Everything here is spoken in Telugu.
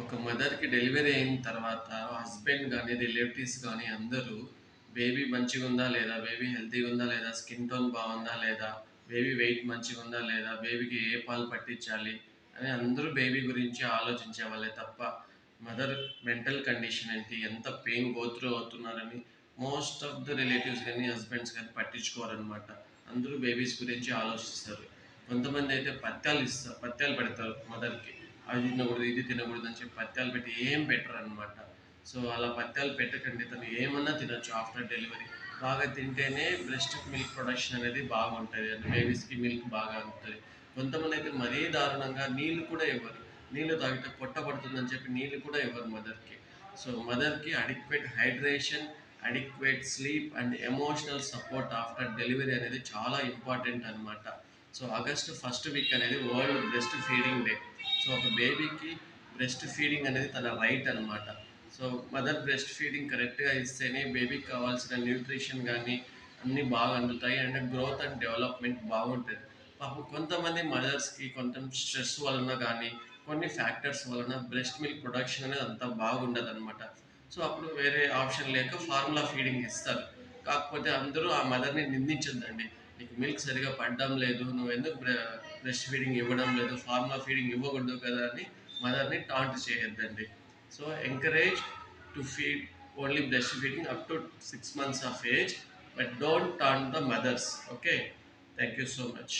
ఒక మదర్‌కి డెలివరీ అయిన తర్వాత హస్బెండ్ గాని, రిలేటివ్స్ గాని అందరూ బేబీ మంచిగుందా లేదా? బేబీ హెల్తీగుందా లేదా? స్కిన్ టోన్ బావుందా లేదా? బేబీ వెయిట్ మంచిగుందా లేదా? బేబీకి ఏ పాలు పట్టించాలి? అని అందరూ బేబీ గురించి ఆలోచించేవాళ్ళే తప్ప, మదర్ మెంటల్ కండిషన్ ఏంటి? ఎంత పెయిన్ గో త్రూ అవుతున్నారని మోస్ట్ ఆఫ్ ద రిలేటివ్స్ గాని, హస్బెండ్స్ గాని పట్టించుకోరనమాట. అందరూ బేబీస్ గురించి ఆలోచిస్తారు. కొంతమందయితే పథ్యాలు పెడతారు మదర్‌కి. అది తినకూడదు, ఇది తినకూడదు అని చెప్పి పథ్యాలు పెట్టి ఏం పెట్టరనమాట. సో, అలా పథ్యాలు పెట్టకండి. తను ఏమన్నా తినొచ్చు ఆఫ్టర్ డెలివరీ. బాగా తింటేనే బ్రెస్ట్ మిల్క్ ప్రొడక్షన్ అనేది బాగుంటది. అంటే బేబీస్‌కి మిల్క్ బాగా అందుతది. కొంతమందైతే మరీ దారుణంగా నీళ్ళు కూడా ఇవ్వరు. నీళ్ళు తాగితే పొట్ట పడుతుందని చెప్పి నీళ్ళు కూడా ఇవ్వరు మదర్‌కి. సో, మదర్‌కి adequate hydration, adequate sleep and emotional support after delivery అనేది చాలా ఇంపార్టెంట్ అనమాట. సో, ఆగస్ట్ ఫస్ట్ వీక్ అనేది world breast feeding day. So, ఒక బేబీకి బ్రెస్ట్ ఫీడింగ్ అనేది తన రైట్ అనమాట. సో, మదర్ బ్రెస్ట్ ఫీడింగ్ కరెక్ట్‌గా ఇస్తేనే బేబీకి కావాల్సిన న్యూట్రిషన్ గానీ, అన్నీ బాగా అందుతాయి. అండ్ గ్రోత్ అండ్ డెవలప్‌మెంట్ బాగుంటది. పాపం కొంతమంది మదర్స్‌కి కొంచెం స్ట్రెస్ వలన గానీ, కొన్ని ఫ్యాక్టర్స్ వలన బ్రెస్ట్ మిల్క్ ప్రొడక్షన్ అనేది అంత బాగుండదనమాట. సో, అప్పుడు వేరే ఆప్షన్ లేక ఫార్ములా ఫీడింగ్ ఇస్తారు. కాకపోతే అందరూ ఆ మదర్‌ని నిందించొద్దండి. నీకు మిల్క్ సరిగ్గా పడడం లేదు. నువ్వెందుకు బ్రెస్ట్ ఫీడింగ్ ఇవ్వడం లేదు. ఫార్ములా ఫీడింగ్ ఇవ్వకూడదు కదా అని మదర్‌ని టాంట్ చేయొద్దండి. So, encourage to feed only breast feeding up to 6 months of age, but don't taunt the mothers. Okay? Thank you so much.